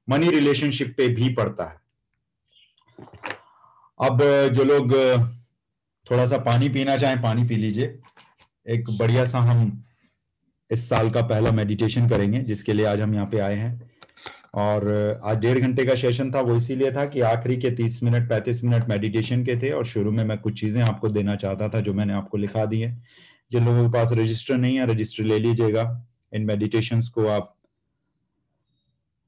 Money relationship पे भी पड़ता है। अब जो लोग थोड़ा सा पानी पीना चाहें, पानी पी लीजिए। एक बढ़िया सा हम इस साल का पहला मेडिटेशन करेंगे, जिसके लिए आज हम यहाँ पे आए हैं। और आज 1.5 घंटे का सेशन था, वो इसीलिए था कि आखिरी के 30 मिनट 35 मिनट मेडिटेशन के थे, और शुरू में मैं कुछ चीजें आपको देना चाहता था जो मैंने आपको लिखा दी है। जिन लोगों के पास रजिस्टर नहीं है, रजिस्टर ले लीजिएगा इन मेडिटेशंस को आप।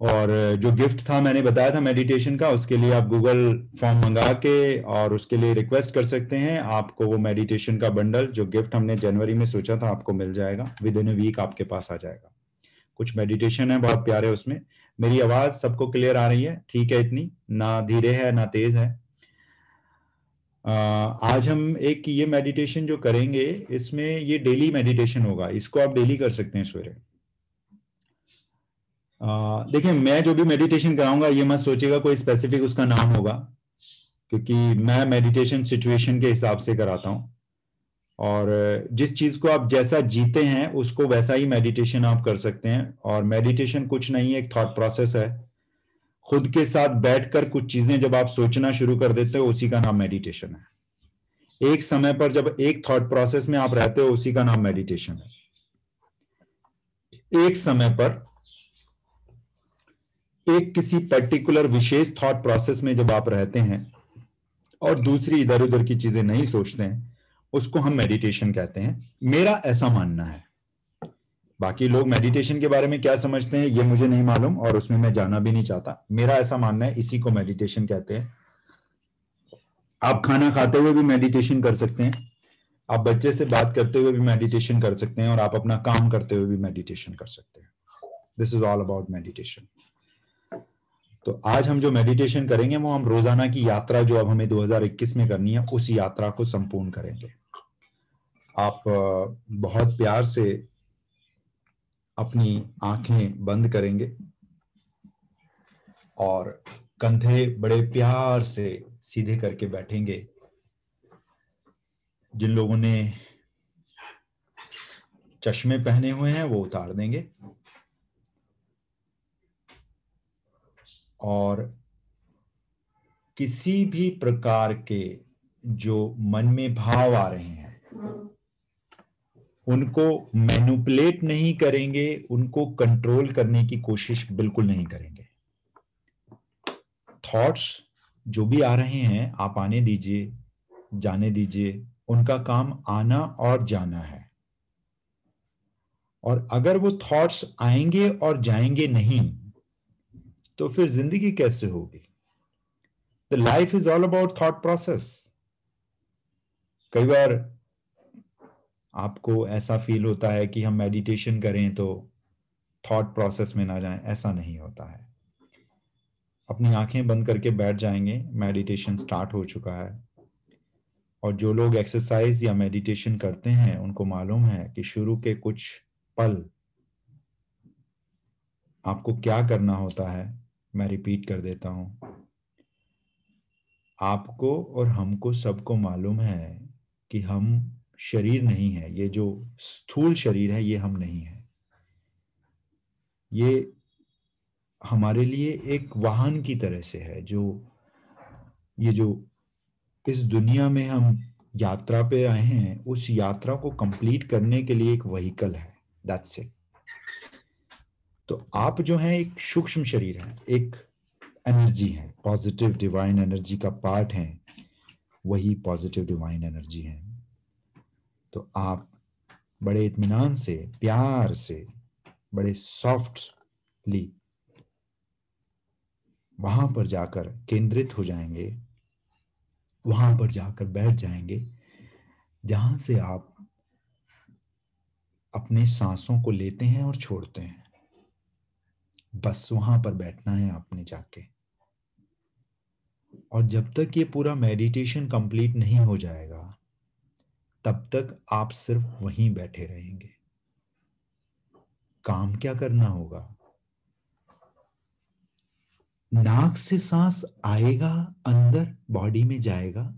और जो गिफ्ट था मैंने बताया था मेडिटेशन का, उसके लिए आप गूगल फॉर्म मंगा के और उसके लिए रिक्वेस्ट कर सकते हैं। आपको वो मेडिटेशन का बंडल, जो गिफ्ट हमने जनवरी में सोचा था, आपको मिल जाएगा। विद इन ए वीक आपके पास आ जाएगा। कुछ मेडिटेशन है बहुत प्यारे उसमें। मेरी आवाज सबको क्लियर आ रही है? ठीक है, इतनी ना धीरे है ना तेज है। आज हम एक ये मेडिटेशन जो करेंगे, इसमें ये डेली मेडिटेशन होगा। इसको आप डेली कर सकते हैं सवेरे। देखिए, मैं जो भी मेडिटेशन कराऊंगा ये मत सोचिएगा कोई स्पेसिफिक उसका नाम होगा, क्योंकि मैं मेडिटेशन सिचुएशन के हिसाब से कराता हूँ। और जिस चीज को आप जैसा जीते हैं उसको वैसा ही मेडिटेशन आप कर सकते हैं। और मेडिटेशन कुछ नहीं है, एक थॉट प्रोसेस है। खुद के साथ बैठकर कुछ चीजें जब आप सोचना शुरू कर देते हो, उसी का नाम मेडिटेशन है। एक समय पर जब एक थॉट प्रोसेस में आप रहते हो, उसी का नाम मेडिटेशन है। एक समय पर एक किसी पर्टिकुलर विशेष थॉट प्रोसेस में जब आप रहते हैं और दूसरी इधर उधर की चीजें नहीं सोचते हैं, उसको हम मेडिटेशन कहते हैं। मेरा ऐसा मानना है। बाकी लोग मेडिटेशन के बारे में क्या समझते हैं ये मुझे नहीं मालूम, और उसमें मैं जाना भी नहीं चाहता। मेरा ऐसा मानना है, इसी को मेडिटेशन कहते हैं। आप खाना खाते हुए भी मेडिटेशन कर सकते हैं, आप बच्चे से बात करते हुए भी मेडिटेशन कर सकते हैं, और आप अपना काम करते हुए भी मेडिटेशन कर सकते हैं। This is all about meditation. तो आज हम जो मेडिटेशन करेंगे वो हम रोजाना की यात्रा जो अब हमें 2021 में करनी है, उस यात्रा को संपूर्ण करेंगे। आप बहुत प्यार से अपनी आंखें बंद करेंगे और कंधे बड़े प्यार से सीधे करके बैठेंगे। जिन लोगों ने चश्मे पहने हुए हैं वो उतार देंगे, और किसी भी प्रकार के जो मन में भाव आ रहे हैं उनको मैनिपुलेट नहीं करेंगे, उनको कंट्रोल करने की कोशिश बिल्कुल नहीं करेंगे। थॉट्स जो भी आ रहे हैं आप आने दीजिए, जाने दीजिए। उनका काम आना और जाना है। और अगर वो थॉट्स आएंगे और जाएंगे नहीं, तो फिर जिंदगी कैसे होगी? The life is all about thought process. कई बार आपको ऐसा फील होता है कि हम मेडिटेशन करें तो थॉट प्रोसेस में ना जाएं। ऐसा नहीं होता है। अपनी आंखें बंद करके बैठ जाएंगे, मेडिटेशन स्टार्ट हो चुका है। और जो लोग एक्सरसाइज या मेडिटेशन करते हैं उनको मालूम है कि शुरू के कुछ पल आपको क्या करना होता है। मैं रिपीट कर देता हूं। आपको और हमको सबको मालूम है कि हम शरीर नहीं है। ये जो स्थूल शरीर है ये हम नहीं है। ये हमारे लिए एक वाहन की तरह से है, जो ये जो इस दुनिया में हम यात्रा पे आए हैं, उस यात्रा को कंप्लीट करने के लिए एक व्हीकल है। That's it. तो आप जो हैं एक सूक्ष्म शरीर है, एक एनर्जी है, पॉजिटिव डिवाइन एनर्जी का पार्ट है। वही पॉजिटिव डिवाइन एनर्जी है। तो आप बड़े इत्मीनान से, प्यार से, बड़े सॉफ्टली वहां पर जाकर केंद्रित हो जाएंगे। वहां पर जाकर बैठ जाएंगे जहां से आप अपने सांसों को लेते हैं और छोड़ते हैं। बस वहां पर बैठना है आपने जाके। और जब तक ये पूरा मेडिटेशन कंप्लीट नहीं हो जाएगा, तब तक आप सिर्फ वहीं बैठे रहेंगे। काम क्या करना होगा? नाक से सांस आएगा, अंदर बॉडी में जाएगा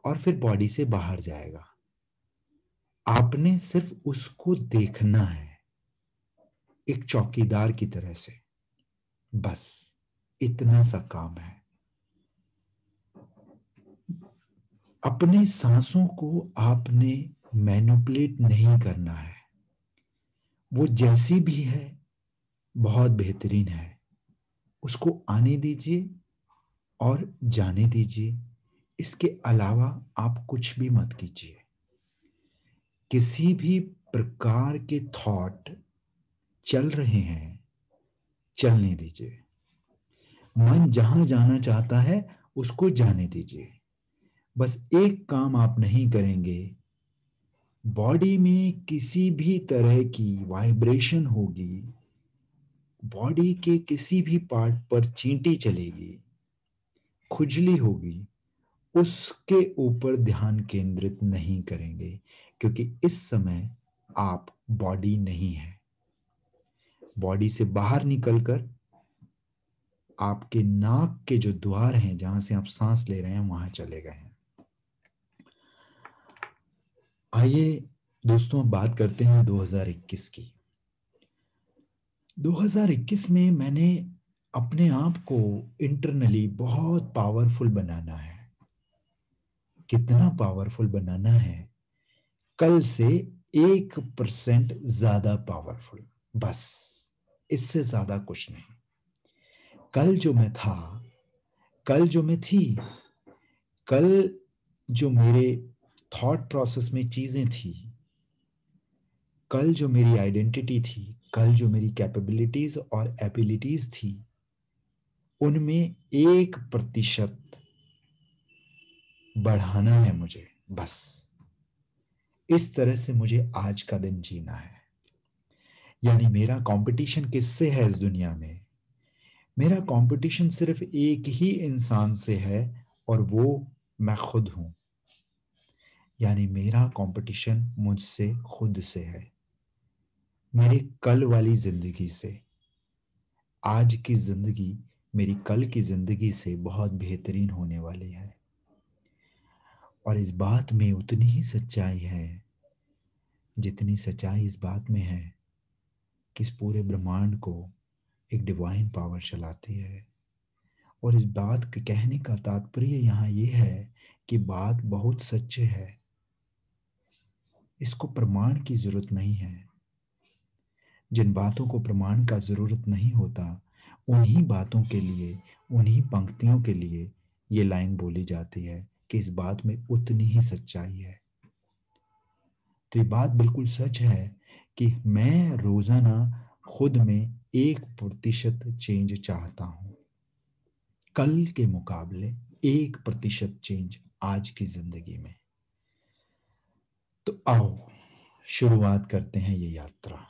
और फिर बॉडी से बाहर जाएगा। आपने सिर्फ उसको देखना है, एक चौकीदार की तरह से। बस इतना सा काम है। अपने सांसों को आपने मैनिपुलेट नहीं करना है। वो जैसी भी है बहुत बेहतरीन है, उसको आने दीजिए और जाने दीजिए। इसके अलावा आप कुछ भी मत कीजिए। किसी भी प्रकार के थॉट चल रहे हैं, चलने दीजिए। मन जहां जाना चाहता है उसको जाने दीजिए। बस एक काम आप नहीं करेंगे, बॉडी में किसी भी तरह की वाइब्रेशन होगी, बॉडी के किसी भी पार्ट पर चींटी चलेगी, खुजली होगी, उसके ऊपर ध्यान केंद्रित नहीं करेंगे, क्योंकि इस समय आप बॉडी नहीं है। बॉडी से बाहर निकलकर आपके नाक के जो द्वार हैं, जहां से आप सांस ले रहे हैं, वहां चले गए हैं। आइए दोस्तों, बात करते हैं 2021 की। 2021 में मैंने अपने आप को इंटरनली बहुत पावरफुल बनाना है। कितना पावरफुल बनाना है? कल से 1% ज्यादा पावरफुल, बस। इससे ज्यादा कुछ नहीं। कल जो मैं था, कल जो मैं थी, कल जो मेरे थॉट प्रोसेस में चीजें थी, कल जो मेरी आइडेंटिटी थी, कल जो मेरी कैपेबिलिटीज और एबिलिटीज थी, उनमें 1% बढ़ाना है मुझे, बस। इस तरह से मुझे आज का दिन जीना है। यानी मेरा कंपटीशन किससे है इस दुनिया में? मेरा कंपटीशन सिर्फ एक ही इंसान से है, और वो मैं खुद हूं। यानी मेरा कंपटीशन मुझसे खुद से है, मेरी कल वाली जिंदगी से। आज की जिंदगी मेरी कल की जिंदगी से बहुत बेहतरीन होने वाली है। और इस बात में उतनी ही सच्चाई है जितनी सच्चाई इस बात में है कि इस पूरे ब्रह्मांड को एक डिवाइन पावर चलाती है। और इस बात के कहने का तात्पर्य यहाँ ये है कि बात बहुत सच्चे है। इसको प्रमाण की जरूरत नहीं है। जिन बातों को प्रमाण का जरूरत नहीं होता, उन्हीं बातों के लिए, उन्हीं पंक्तियों के लिए ये लाइन बोली जाती है कि इस बात में उतनी ही सच्चाई है। तो ये बात बिल्कुल सच है कि मैं रोजाना खुद में 1% चेंज चाहता हूं। कल के मुकाबले 1% चेंज आज की जिंदगी में। तो आओ शुरुआत करते हैं ये यात्रा।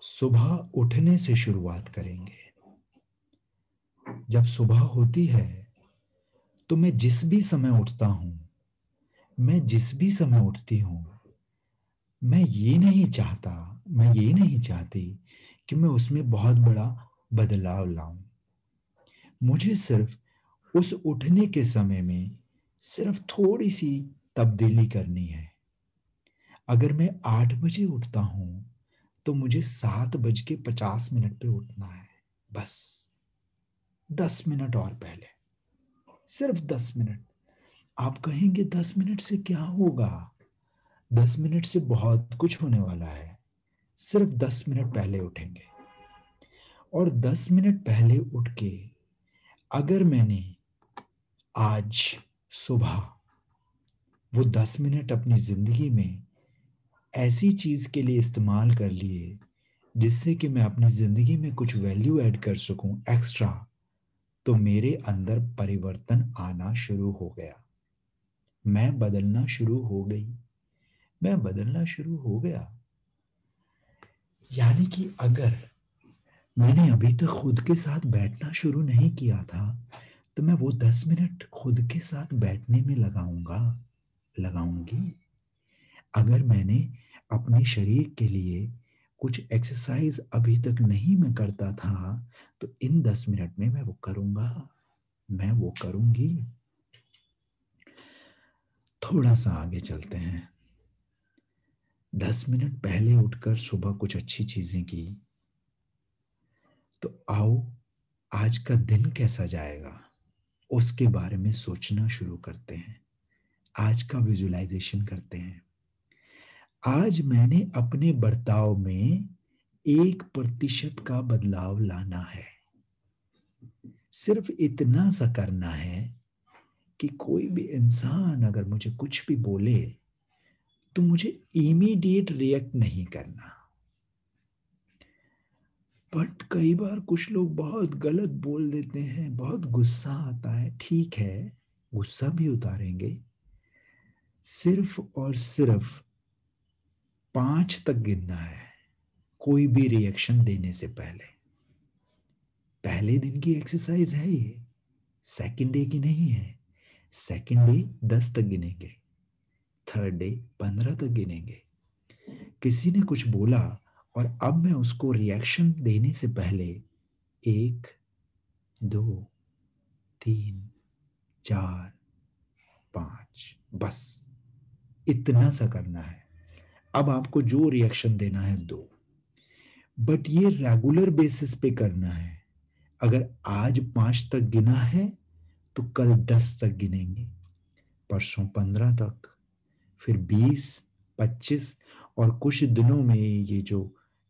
सुबह उठने से शुरुआत करेंगे। जब सुबह होती है तो मैं जिस भी समय उठता हूं, मैं जिस भी समय उठती हूं, मैं ये नहीं चाहती कि मैं उसमें बहुत बड़ा बदलाव लाऊं। मुझे सिर्फ उस उठने के समय में सिर्फ थोड़ी सी तब्दीली करनी है। अगर मैं 8 बजे उठता हूं तो मुझे 7:50 पे उठना है, बस। 10 मिनट और पहले, सिर्फ 10 मिनट। आप कहेंगे 10 मिनट से क्या होगा? 10 मिनट से बहुत कुछ होने वाला है। सिर्फ 10 मिनट पहले उठेंगे, और 10 मिनट पहले उठ के अगर मैंने आज सुबह वो 10 मिनट अपनी जिंदगी में ऐसी चीज के लिए इस्तेमाल कर लिए जिससे कि मैं अपनी जिंदगी में कुछ वैल्यू ऐड कर सकूं एक्स्ट्रा, तो मेरे अंदर परिवर्तन आना शुरू हो गया। मैं बदलना शुरू हो गई, मैं बदलना शुरू हो गया। यानी कि अगर मैंने अभी तक खुद के साथ बैठना शुरू नहीं किया था, तो मैं वो 10 मिनट खुद के साथ बैठने में लगाऊंगा, लगाऊंगी। अगर मैंने अपने शरीर के लिए कुछ एक्सरसाइज अभी तक नहीं मैं करता था, तो इन 10 मिनट में मैं वो करूंगा, मैं वो करूंगी। थोड़ा सा आगे चलते हैं। 10 मिनट पहले उठकर सुबह कुछ अच्छी चीजें की, तो आओ आज का दिन कैसा जाएगा उसके बारे में सोचना शुरू करते हैं। आज का विजुलाइजेशन करते हैं। आज मैंने अपने बर्ताव में 1% का बदलाव लाना है। सिर्फ इतना सा करना है कि कोई भी इंसान अगर मुझे कुछ भी बोले तो मुझे इमीडिएट रिएक्ट नहीं करना। बट कई बार कुछ लोग बहुत गलत बोल देते हैं, बहुत गुस्सा आता है। ठीक है, गुस्सा भी उतारेंगे। सिर्फ और सिर्फ 5 तक गिनना है कोई भी रिएक्शन देने से पहले। पहले दिन की एक्सरसाइज है ये, सेकंड डे की नहीं है। सेकंड डे 10 तक गिनेंगे, थर्ड डे 15 तक गिनेंगे। किसी ने कुछ बोला और अब मैं उसको रिएक्शन देने से पहले 1, 2, 3, 4, 5, बस इतना सा करना है। अब आपको जो रिएक्शन देना है दो, बट ये रेगुलर बेसिस पे करना है। अगर आज 5 तक गिना है तो कल 10 तक गिनेंगे, परसों 15 तक, फिर 20, 25 और कुछ दिनों में ये जो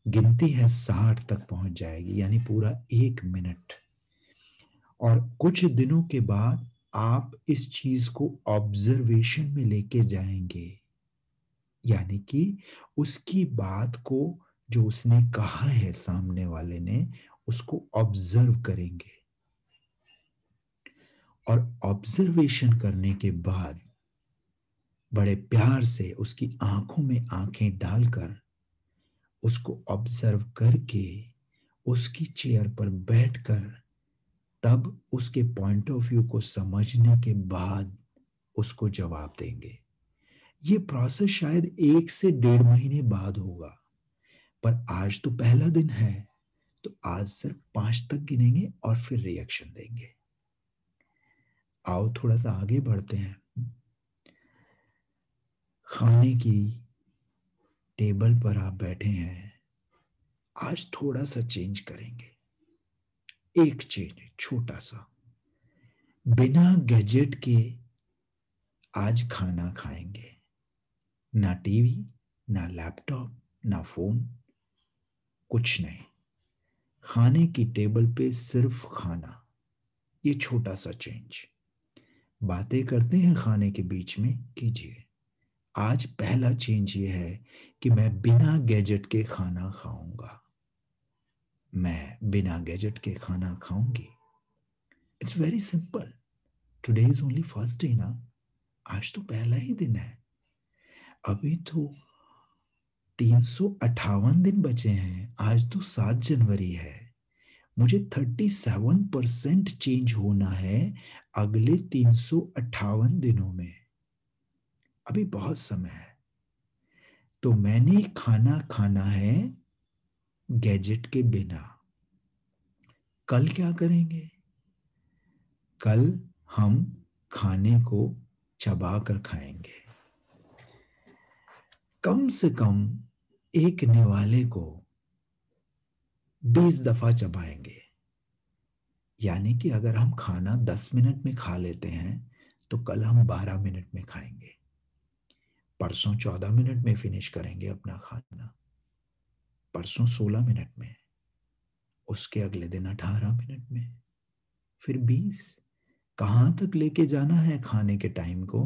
गिनती है 60 तक पहुंच जाएगी, यानी पूरा 1 मिनट। और कुछ दिनों के बाद आप इस चीज को ऑब्जर्वेशन में लेके जाएंगे, यानी कि उसकी बात को जो उसने कहा है सामने वाले ने उसको ऑब्जर्व करेंगे। और ऑब्जर्वेशन करने के बाद बड़े प्यार से उसकी आंखों में आंखें डालकर उसको ऑब्जर्व करके उसकी चेयर पर बैठकर तब उसके पॉइंट ऑफ व्यू को समझने के बाद उसको जवाब देंगे। ये प्रोसेस शायद 1 से 1.5 महीने बाद होगा, पर आज तो पहला दिन है, तो आज सिर्फ 5 तक गिनेंगे और फिर रिएक्शन देंगे। आओ थोड़ा सा आगे बढ़ते हैं। खाने की टेबल पर आप बैठे हैं। आज थोड़ा सा चेंज करेंगे। एक चेंज छोटा सा, बिना गैजेट के आज खाना खाएंगे। ना टीवी, ना लैपटॉप, ना फोन, कुछ नहीं। खाने की टेबल पे सिर्फ खाना। ये छोटा सा चेंज। बातें करते हैं खाने के बीच में, कीजिए। आज पहला चेंज ये है कि मैं बिना गैजेट के खाना खाऊंगा। मैं बिना गैजेट के खाना खाऊंगी। It's very simple. Today is only first day ना। आज तो पहला ही दिन है। अभी तो 358 दिन बचे हैं। आज तो 7 जनवरी है। मुझे 37% चेंज होना है अगले 358 दिनों में। अभी बहुत समय है। तो मैंने खाना खाना है गैजेट के बिना। कल क्या करेंगे? कल हम खाने को चबा कर खाएंगे। कम से कम एक निवाले को 20 दफा चबाएंगे। यानी कि अगर हम खाना 10 मिनट में खा लेते हैं तो कल हम 12 मिनट में खाएंगे। परसों 14 मिनट में फिनिश करेंगे अपना खाना, परसों 16 मिनट में, उसके अगले दिन 18 मिनट में, फिर 20। कहां तक लेके जाना है खाने के टाइम को?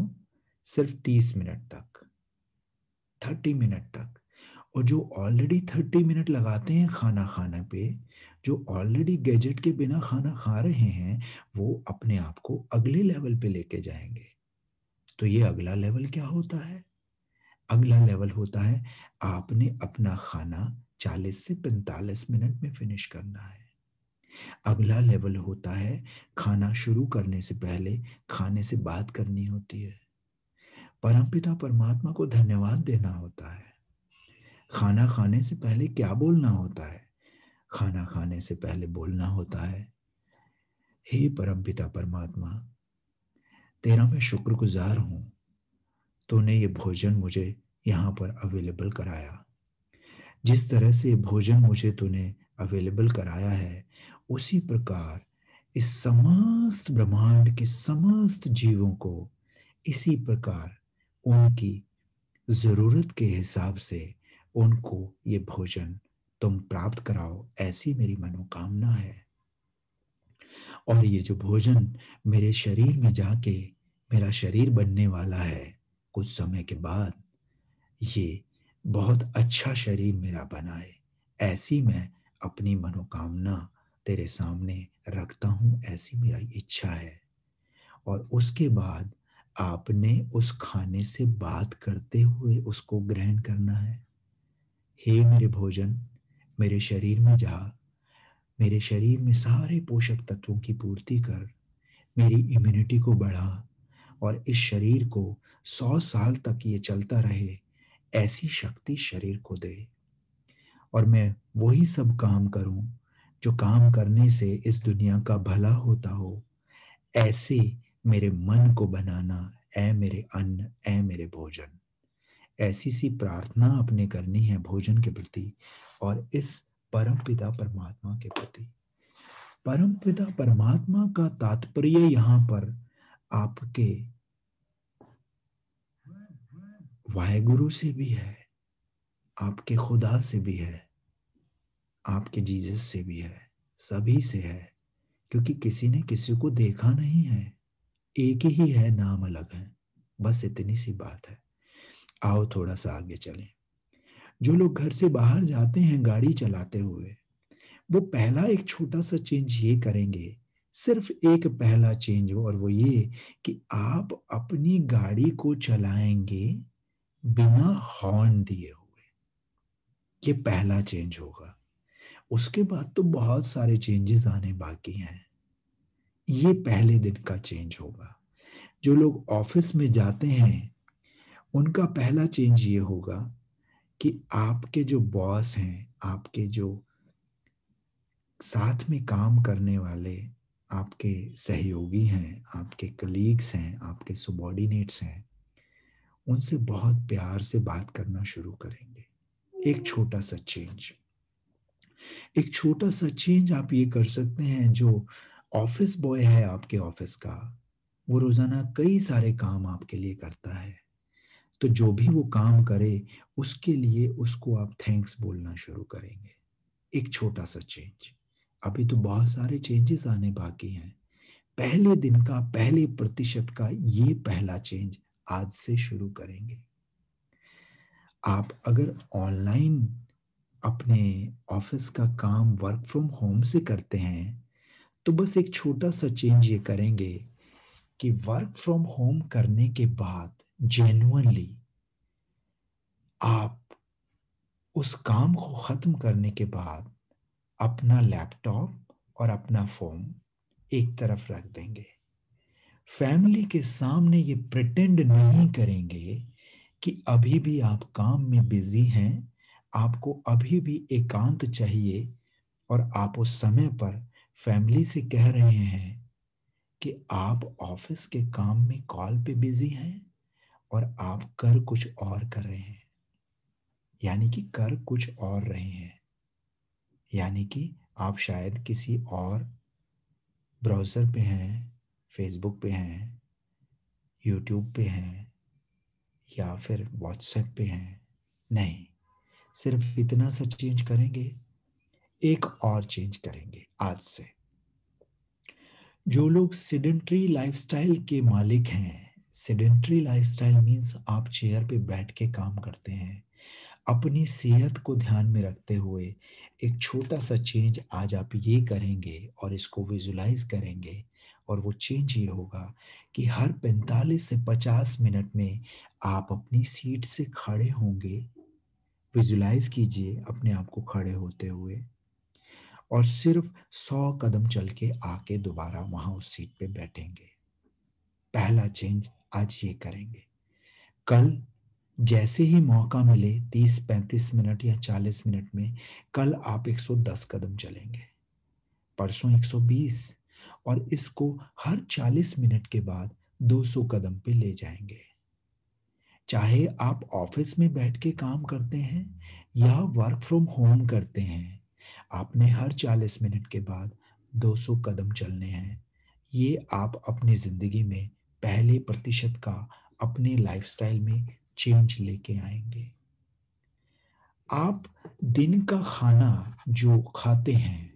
सिर्फ 30 मिनट तक, 30 मिनट तक। और जो ऑलरेडी 30 मिनट लगाते हैं खाना खाने पे, जो ऑलरेडी गैजेट के बिना खाना खा रहे हैं, वो अपने आप को अगले लेवल पे लेके जाएंगे। तो ये अगला लेवल क्या होता है? अगला लेवल होता है आपने अपना खाना 40 से 45 मिनट में फिनिश करना है। अगला लेवल होता है खाना शुरू करने से पहले खाने से बात करनी होती है, परमपिता परमात्मा को धन्यवाद देना होता है। खाना खाने से पहले क्या बोलना होता है? खाना खाने से पहले बोलना होता है, हे परमपिता परमात्मा, तेरा मैं शुक्रगुजार हूं, तूने ये भोजन मुझे यहाँ पर अवेलेबल कराया। जिस तरह से भोजन मुझे तूने अवेलेबल कराया है, उसी प्रकार इस समस्त ब्रह्मांड के समस्त जीवों को इसी प्रकार उनकी जरूरत के हिसाब से उनको ये भोजन तुम प्राप्त कराओ, ऐसी मेरी मनोकामना है। और ये जो भोजन मेरे शरीर में जाके मेरा शरीर बनने वाला है, कुछ समय के बाद ये बहुत अच्छा शरीर मेरा बनाए, ऐसी मैं अपनी मनोकामना तेरे सामने रखता हूं, ऐसी मेरी इच्छा है। और उसके बाद आपने उस खाने से बात करते हुए उसको ग्रहण करना है। हे मेरे भोजन, मेरे शरीर में जा, मेरे शरीर में सारे पोषक तत्वों की पूर्ति कर, मेरी इम्यूनिटी को बढ़ा और इस शरीर को 100 साल तक ये चलता रहे, ऐसी शक्ति शरीर को दे। और मैं वही सब काम करूं जो काम करने से इस दुनिया का भला होता हो, ऐसे मेरे मन को बनाना, ऐ मेरे अन्न, ऐ मेरे भोजन। ऐसी सी प्रार्थना अपने करनी है भोजन के प्रति और इस परम पिता परमात्मा के प्रति। परम पिता परमात्मा का तात्पर्य यहाँ पर आपके वाहेगुरु से भी है, आपके खुदा से भी है, आपके जीसस से भी है, सभी से है, क्योंकि किसी ने किसी को देखा नहीं है, एक ही है, नाम अलग है, बस इतनी सी बात है। आओ थोड़ा सा आगे चलें। जो लोग घर से बाहर जाते हैं गाड़ी चलाते हुए, वो पहला एक छोटा सा चेंज ये करेंगे, सिर्फ एक पहला चेंज, और वो ये कि आप अपनी गाड़ी को चलाएंगे बिना हॉर्न दिए हुए। ये पहला चेंज होगा। उसके बाद तो बहुत सारे चेंजेस आने बाकी हैं। ये पहले दिन का चेंज होगा। जो लोग ऑफिस में जाते हैं उनका पहला चेंज ये होगा कि आपके जो बॉस हैं, आपके जो साथ में काम करने वाले आपके सहयोगी हैं, आपके कलीग्स हैं, आपके सबॉर्डिनेट्स हैं, उनसे बहुत प्यार से बात करना शुरू करेंगे। एक छोटा सा चेंज, एक छोटा सा चेंज आप ये कर सकते हैं। जो ऑफिस बॉय है आपके ऑफिस का, वो रोजाना कई सारे काम आपके लिए करता है, तो जो भी वो काम करे उसके लिए उसको आप थैंक्स बोलना शुरू करेंगे। एक छोटा सा चेंज। अभी तो बहुत सारे चेंजेस आने बाकी हैं। पहले दिन का, पहले प्रतिशत का ये पहला चेंज आज से शुरू करेंगे। आप अगर ऑनलाइन अपने ऑफिस का काम वर्क फ्रॉम होम से करते हैं, तो बस एक छोटा सा चेंज ये करेंगे कि वर्क फ्रॉम होम करने के बाद जेन्युइनली आप उस काम को खत्म करने के बाद अपना लैपटॉप और अपना फोन एक तरफ रख देंगे। फैमिली के सामने ये प्रिटेंड नहीं करेंगे कि अभी भी आप काम में बिजी हैं, आपको अभी भी एकांत चाहिए, और आप उस समय पर फैमिली से कह रहे हैं कि आप ऑफिस के काम में कॉल पे बिजी हैं और आप कर कुछ और कर रहे हैं, यानी कि कर कुछ और रहे हैं, यानी कि आप शायद किसी और ब्राउज़र पे हैं, फेसबुक पे हैं, यूट्यूब पे हैं, या फिर व्हाट्सएप पे हैं। नहीं, सिर्फ इतना सा चेंज करेंगे। एक और चेंज करेंगे आज से। जो लोग सेडेंट्री लाइफस्टाइल के मालिक हैं, सेडेंट्री लाइफस्टाइल मीन्स आप चेयर पे बैठ के काम करते हैं, अपनी सेहत को ध्यान में रखते हुए एक छोटा सा चेंज आज आप ये करेंगे और इसको विजुलाइज करेंगे। और वो चेंज ये होगा कि हर 45 से 50 मिनट में आप अपनी सीट से खड़े होंगे। विजुलाइज कीजिए अपने आप को खड़े होते हुए, और सिर्फ 100 कदम चल के आके दोबारा वहां उस सीट पे बैठेंगे। पहला चेंज आज ये करेंगे। कल जैसे ही मौका मिले 30-35 मिनट या 40 मिनट में, कल आप 110 कदम चलेंगे, परसों 120, और इसको हर 40 मिनट के बाद 200 कदम पे ले जाएंगे। चाहे आप ऑफिस में बैठ के काम करते हैं या वर्क फ्रॉम होम करते हैं, आपने हर 40 मिनट के बाद 200 कदम चलने हैं। ये आप अपनी ज़िंदगी में पहले प्रतिशत का अपने लाइफ़स्टाइल में चेंज लेके आएँगे। आप दिन का खाना जो खाते हैं,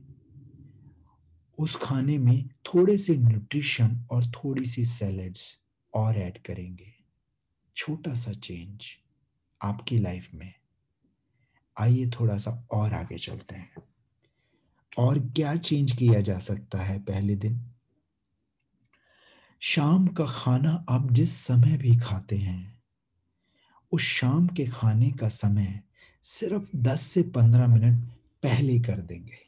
उस खाने में थोड़े से न्यूट्रिशन और थोड़ी सी सैलेड्स और ऐड करेंगे। छोटा सा चेंज आपकी लाइफ में। आइए थोड़ा सा और आगे चलते हैं। और क्या चेंज किया जा सकता है पहले दिन? शाम का खाना आप जिस समय भी खाते हैं, उस शाम के खाने का समय सिर्फ 10 से 15 मिनट पहले कर देंगे।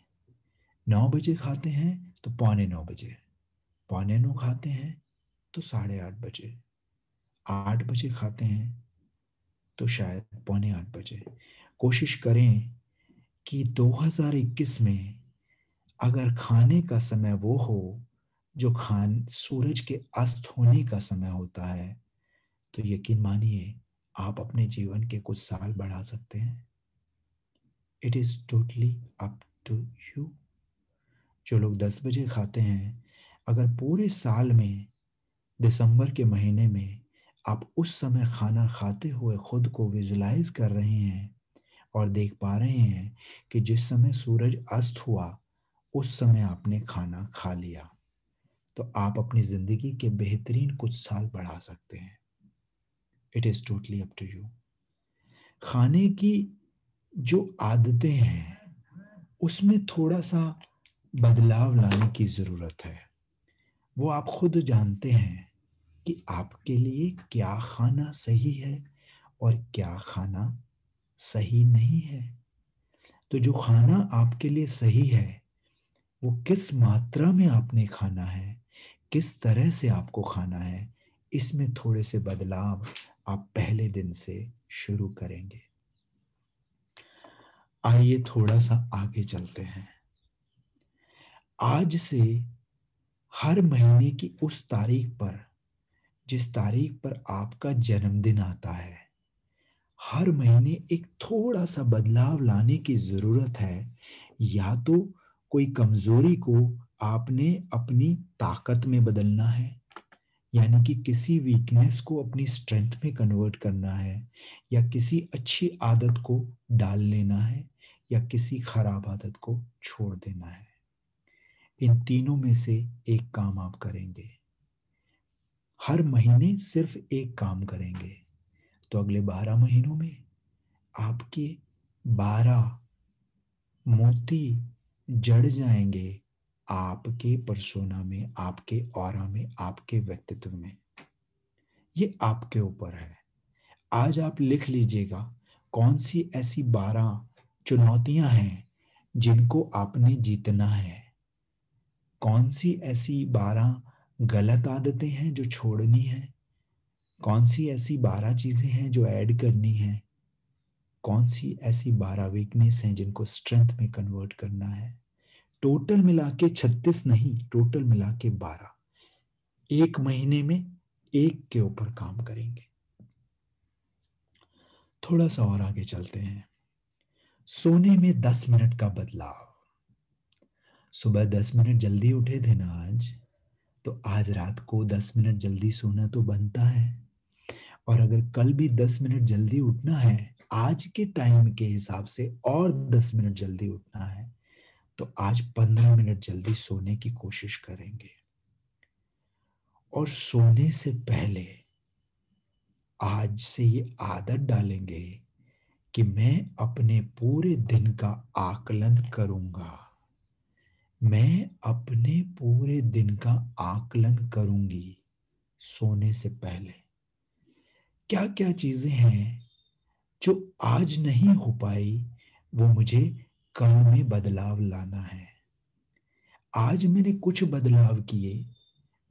9 बजे खाते हैं तो पौने 9 बजे, पौने 9 खाते हैं तो 8:30 बजे, 8 बजे खाते हैं तो शायद पौने 8 बजे। कोशिश करें कि 2021 में अगर खाने का समय वो हो जो खान सूरज के अस्त होने का समय होता है, तो यकीन मानिए आप अपने जीवन के कुछ साल बढ़ा सकते हैं। It is totally up to you. जो लोग 10 बजे खाते हैं, अगर पूरे साल में दिसंबर के महीने में आप उस समय खाना खाते हुए खुद को विजुलाइज कर रहे हैं और देख पा रहे हैं कि जिस समय सूरज अस्त हुआ उस समय आपने खाना खा लिया, तो आप अपनी जिंदगी के बेहतरीन कुछ साल बढ़ा सकते हैं। It is totally up to you. खाने की जो आदतें हैं उसमें थोड़ा सा बदलाव लाने की जरूरत है। वो आप खुद जानते हैं कि आपके लिए क्या खाना सही है और क्या खाना सही नहीं है। तो जो खाना आपके लिए सही है वो किस मात्रा में आपने खाना है, किस तरह से आपको खाना है, इसमें थोड़े से बदलाव आप पहले दिन से शुरू करेंगे। आइए थोड़ा सा आगे चलते हैं। आज से हर महीने की उस तारीख पर जिस तारीख पर आपका जन्मदिन आता है, हर महीने एक थोड़ा सा बदलाव लाने की जरूरत है। या तो कोई कमजोरी को आपने अपनी ताकत में बदलना है, यानी कि किसी वीकनेस को अपनी स्ट्रेंथ में कन्वर्ट करना है, या किसी अच्छी आदत को डाल लेना है, या किसी खराब आदत को छोड़ देना है। इन तीनों में से एक काम आप करेंगे। हर महीने सिर्फ एक काम करेंगे तो अगले 12 महीनों में आपके 12 मोती जड़ जाएंगे आपके पर्सोना में, आपके ऑरा में, आपके व्यक्तित्व में। ये आपके ऊपर है। आज आप लिख लीजिएगा कौन सी ऐसी 12 चुनौतियां हैं जिनको आपने जीतना है, कौन सी ऐसी 12 गलत आदतें हैं जो छोड़नी है, कौन सी ऐसी 12 चीजें हैं जो ऐड करनी है, कौन सी ऐसी 12 वीकनेस हैं जिनको स्ट्रेंथ में कन्वर्ट करना है। टोटल मिला के 36 नहीं, टोटल मिला के 12। एक महीने में एक के ऊपर काम करेंगे। थोड़ा सा और आगे चलते हैं। सोने में 10 मिनट का बदलाव। सुबह 10 मिनट जल्दी उठे थे ना आज, तो आज रात को 10 मिनट जल्दी सोना तो बनता है। और अगर कल भी 10 मिनट जल्दी उठना है, आज के टाइम के हिसाब से और 10 मिनट जल्दी उठना है, तो आज 15 मिनट जल्दी सोने की कोशिश करेंगे। और सोने से पहले आज से ये आदत डालेंगे कि मैं अपने पूरे दिन का आकलन करूंगा। मैं अपने पूरे दिन का आकलन करूंगी सोने से पहले। क्या क्या चीजें हैं जो आज नहीं हो पाई, वो मुझे कल में बदलाव लाना है। आज मैंने कुछ बदलाव किए,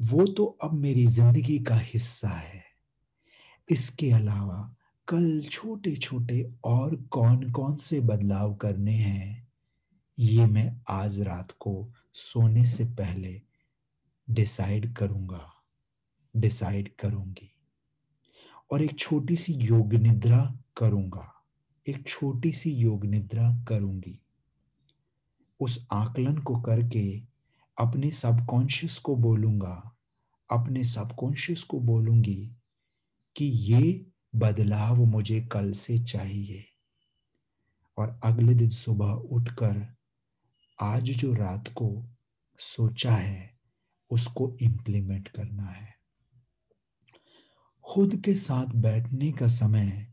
वो तो अब मेरी जिंदगी का हिस्सा है। इसके अलावा कल छोटे छोटे और कौन कौन से बदलाव करने हैं, ये मैं आज रात को सोने से पहले डिसाइड करूंगा, डिसाइड करूंगी। और एक छोटी सी योग निद्रा करूंगा, एक छोटी सी योग निद्रा करूंगी। उस आकलन को करके अपने सबकॉन्शियस को बोलूंगा, अपने सबकॉन्शियस को बोलूंगी कि ये बदलाव मुझे कल से चाहिए, और अगले दिन सुबह उठकर आज जो रात को सोचा है उसको इम्प्लीमेंट करना है। खुद के साथ बैठने का समय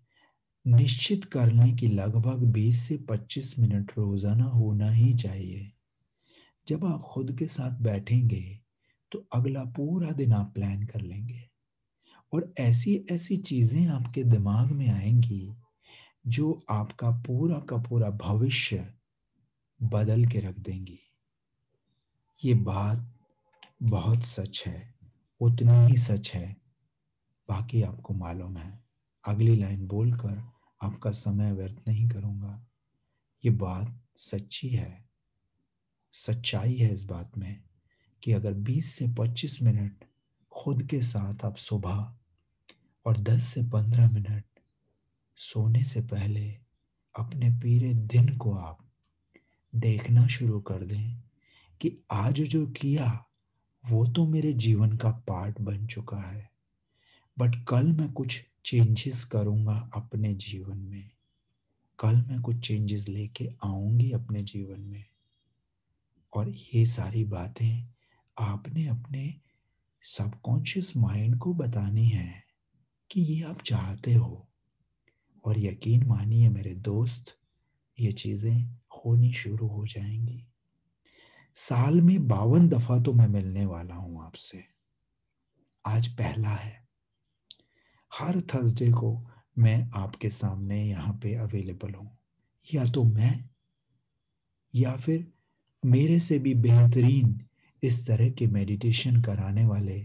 निश्चित करने की लगभग 20 से 25 मिनट रोजाना होना ही चाहिए। जब आप खुद के साथ बैठेंगे तो अगला पूरा दिन आप प्लान कर लेंगे, और ऐसी ऐसी चीजें आपके दिमाग में आएंगी जो आपका पूरा का पूरा भविष्य बदल के रख देंगी। ये बात बहुत सच है, उतनी ही सच है, बाकी आपको मालूम है। अगली लाइन बोलकर आपका समय व्यर्थ नहीं करूंगा। ये बात सच्ची है, सच्चाई है इस बात में कि अगर 20 से 25 मिनट खुद के साथ आप सुबह और 10 से 15 मिनट सोने से पहले अपने पूरे दिन को आप देखना शुरू कर दें कि आज जो किया वो तो मेरे जीवन का पार्ट बन चुका है, बट कल मैं कुछ चेंजेस करूंगा अपने जीवन में, कल मैं कुछ चेंजेस लेके आऊंगी अपने जीवन में। और ये सारी बातें आपने अपने सबकॉन्शियस माइंड को बतानी है कि ये आप चाहते हो। और यकीन मानिए मेरे दोस्त, ये चीजें होनी शुरू हो जाएंगी। साल में 52 दफा तो मैं मिलने वाला हूं आपसे। आज पहला है। हर थर्सडे को मैं आपके सामने यहाँ पे अवेलेबल हूँ। या तो मैं या फिर मेरे से भी बेहतरीन इस तरह के मेडिटेशन कराने वाले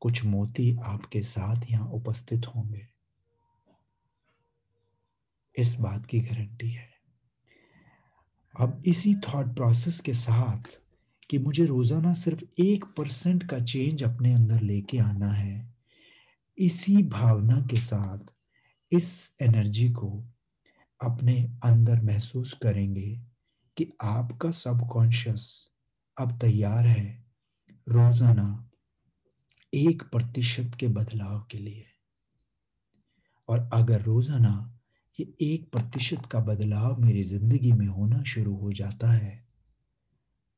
कुछ मोती आपके साथ यहाँ उपस्थित होंगे। इस बात की गारंटी है। अब इसी थॉट प्रोसेस के साथ कि मुझे रोजाना सिर्फ 1% का चेंज अपने अंदर लेके आना है, इसी भावना के साथ इस एनर्जी को अपने अंदर महसूस करेंगे कि आपका सबकॉन्शियस अब तैयार है रोजाना 1% के बदलाव के लिए। और अगर रोजाना ये 1% का बदलाव मेरी जिंदगी में होना शुरू हो जाता है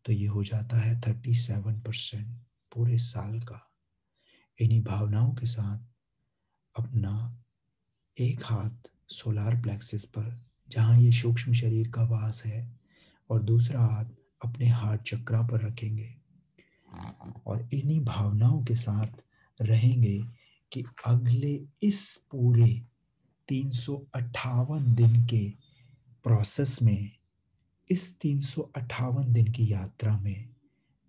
तो ये हो जाता है 37% पूरे साल का। इन्हीं भावनाओं के साथ अपना एक हाथ सोलार प्लेक्सिस पर जहाँ ये सूक्ष्म शरीर का वास है और दूसरा हाथ अपने हार्ट चक्रा पर रखेंगे, और इन्हीं भावनाओं के साथ रहेंगे कि अगले इस पूरे 358 दिन के प्रोसेस में, इस 358 दिन की यात्रा में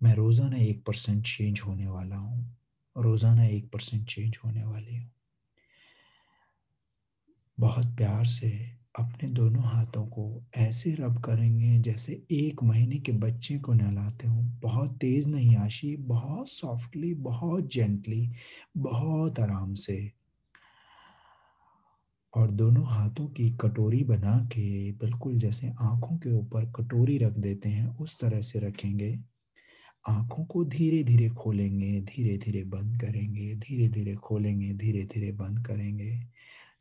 मैं रोजाना 1% चेंज होने वाला हूँ, रोजाना 1% चेंज होने वाली हूँ। बहुत प्यार से अपने दोनों हाथों को ऐसे रब करेंगे जैसे 1 महीने के बच्चे को नहलाते हो। बहुत तेज नहीं आशी, बहुत सॉफ्टली, बहुत जेंटली, बहुत आराम से। और दोनों हाथों की कटोरी बना के बिल्कुल जैसे आंखों के ऊपर कटोरी रख देते हैं उस तरह से रखेंगे। आंखों को धीरे धीरे खोलेंगे, धीरे धीरे बंद करेंगे, धीरे धीरे खोलेंगे, धीरे धीरे बंद करेंगे।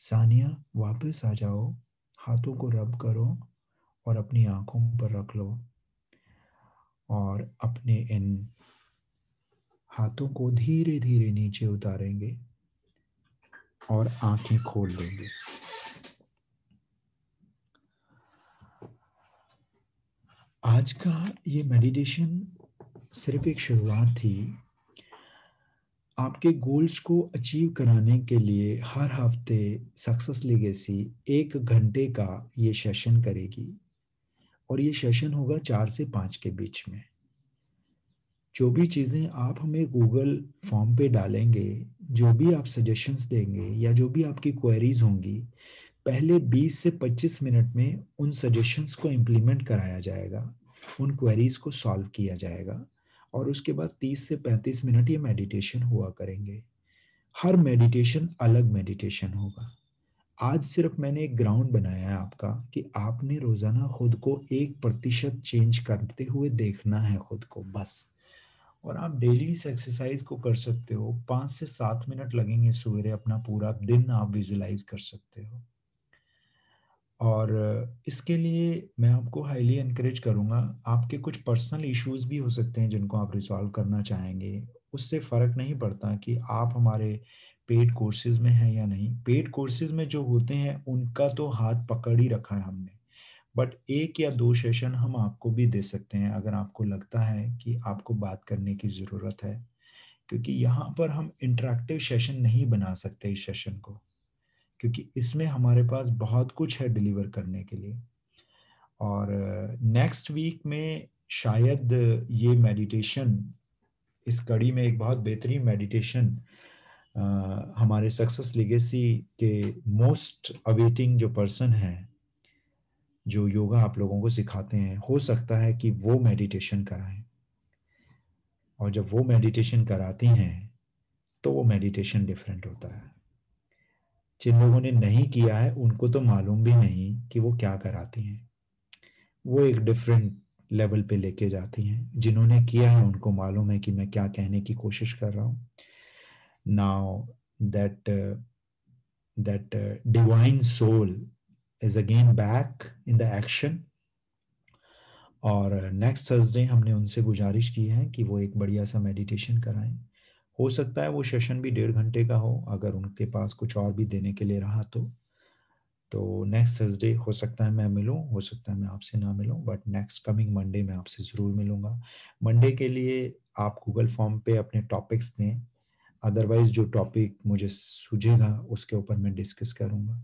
सानिया वापस आ जाओ, हाथों को रब करो और अपनी आंखों पर रख लो, और अपने इन हाथों को धीरे धीरे नीचे उतारेंगे और आंखें खोल लेंगे। आज का ये मेडिटेशन सिर्फ एक शुरुआत थी। आपके गोल्स को अचीव कराने के लिए हर हफ्ते सक्सेस लेगेसी 1 घंटे का ये सेशन करेगी, और ये सेशन होगा 4 से 5 के बीच में। जो भी चीज़ें आप हमें गूगल फॉर्म पे डालेंगे, जो भी आप सजेशंस देंगे या जो भी आपकी क्वेरीज होंगी, पहले 20 से 25 मिनट में उन सजेशंस को इम्प्लीमेंट कराया जाएगा, उन क्वेरीज को सॉल्व किया जाएगा, और उसके बाद 30 से 35 मिनट ये मेडिटेशन हुआ करेंगे। हर मेडिटेशन अलग मेडिटेशन होगा। आज सिर्फ मैंने एक ग्राउंड बनाया है आपका कि आपने रोजाना खुद को 1% चेंज करते हुए देखना है खुद को बस। और आप डेली इस एक्सरसाइज को कर सकते हो, 5 से 7 मिनट लगेंगे सवेरे, अपना पूरा दिन आप विजुलाइज कर सकते हो। और इसके लिए मैं आपको हाईली एनकरेज करूंगा, आपके कुछ पर्सनल इश्यूज भी हो सकते हैं जिनको आप रिजॉल्व करना चाहेंगे। उससे फ़र्क नहीं पड़ता कि आप हमारे पेड कोर्सेज में हैं या नहीं। पेड कोर्सेज में जो होते हैं उनका तो हाथ पकड़ ही रखा है हमने, बट 1 या 2 सेशन हम आपको भी दे सकते हैं अगर आपको लगता है कि आपको बात करने की ज़रूरत है। क्योंकि यहाँ पर हम इंटरेक्टिव सेशन नहीं बना सकते इस सेशन को, क्योंकि इसमें हमारे पास बहुत कुछ है डिलीवर करने के लिए। और नेक्स्ट वीक में शायद ये मेडिटेशन, इस कड़ी में एक बहुत बेहतरीन मेडिटेशन हमारे सक्सेस लेगेसी के मोस्ट अवेटिंग जो पर्सन है, जो योगा आप लोगों को सिखाते हैं, हो सकता है कि वो मेडिटेशन कराएं। और जब वो मेडिटेशन कराती हैं तो वो मेडिटेशन डिफरेंट होता है। जिन लोगों ने नहीं किया है उनको तो मालूम भी नहीं कि वो क्या कराती हैं, वो एक डिफरेंट लेवल पे लेके जाती हैं। जिन्होंने किया है उनको मालूम है कि मैं क्या कहने की कोशिश कर रहा हूँ। Now that that divine soul is again back in the action. और नेक्स्ट थर्सडे हमने उनसे गुजारिश की है कि वो एक बढ़िया सा मेडिटेशन कराएं। हो सकता है वो सेशन भी 1.5 घंटे का हो, अगर उनके पास कुछ और भी देने के लिए रहा तो नेक्स्ट थर्सडे हो सकता है मैं मिलूं, हो सकता है मैं आपसे ना मिलूं, बट नेक्स्ट कमिंग मंडे मैं आपसे ज़रूर मिलूंगा। मंडे के लिए आप गूगल फॉर्म पे अपने टॉपिक्स दें, अदरवाइज जो टॉपिक मुझे सूझेगा उसके ऊपर मैं डिस्कस करूंगा।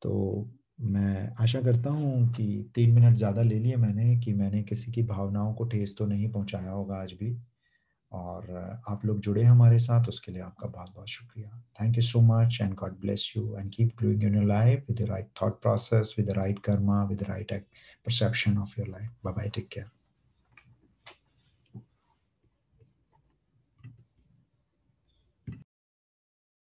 तो मैं आशा करता हूँ कि 3 मिनट ज़्यादा ले लिए मैंने, कि मैंने किसी की भावनाओं को ठेस तो नहीं पहुँचाया होगा आज भी। और आप लोग जुड़े हमारे साथ, उसके लिए आपका बहुत बहुत शुक्रिया। Thank you so much and God bless you and keep growing in your life with the right thought process, with the right karma, with the right perception of your life. Bye bye, take care.